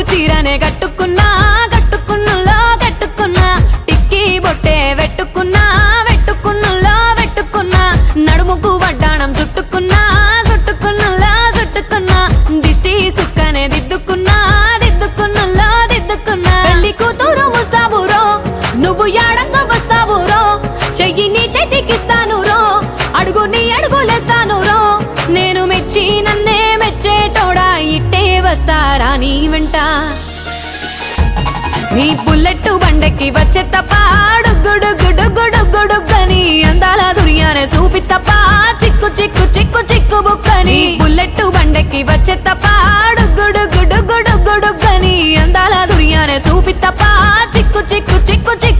చీరనే కట్టుకున్నా కట్టుకున్నులో కట్టుకున్నా టిక్కీ బొట్టే వెట్టుకున్నా వెట్టుకున్నులో వెట్టుకున్నా నడుముకు వడ్డాణం చుట్టుకున్నా చుట్టుకున్నులో చుట్టుకున్నా దిష్టి సుక్కనే దిద్దుకున్నా దిద్దుకున్నులో దిద్దుకున్నా పెళ్లి కూతురు ముస్తాబురో నువ్వు యాడంగా వస్తావురో చెయ్యి నీ చేతికిస్తాను రో అడుగు నీ అడుగులేస్తాను రో నేను మెచ్చి నన్నే మెచ్చేటోడా ఇట్టే వస్తారా నీ వెంట నీ బుల్లెట్ బండెక్కి వచ్చే తప్ప డుగ్గుడుగ్గుడుగ్గుడుగ్గుడుగ్గని అందాల దుర్యానే చూపి తప్ప చిక్కు చిక్కు చిక్కు చిక్కు బుక్కని బుల్లెట్ బండెక్కి వచ్చే తప్ప డుగ్గుడుగ్గుడుగ్గుడుగ్గుడుగ్గని అందాల దుర్యానే చూపి తప్ప చిక్కు చిక్కు చిక్కు చిక్కు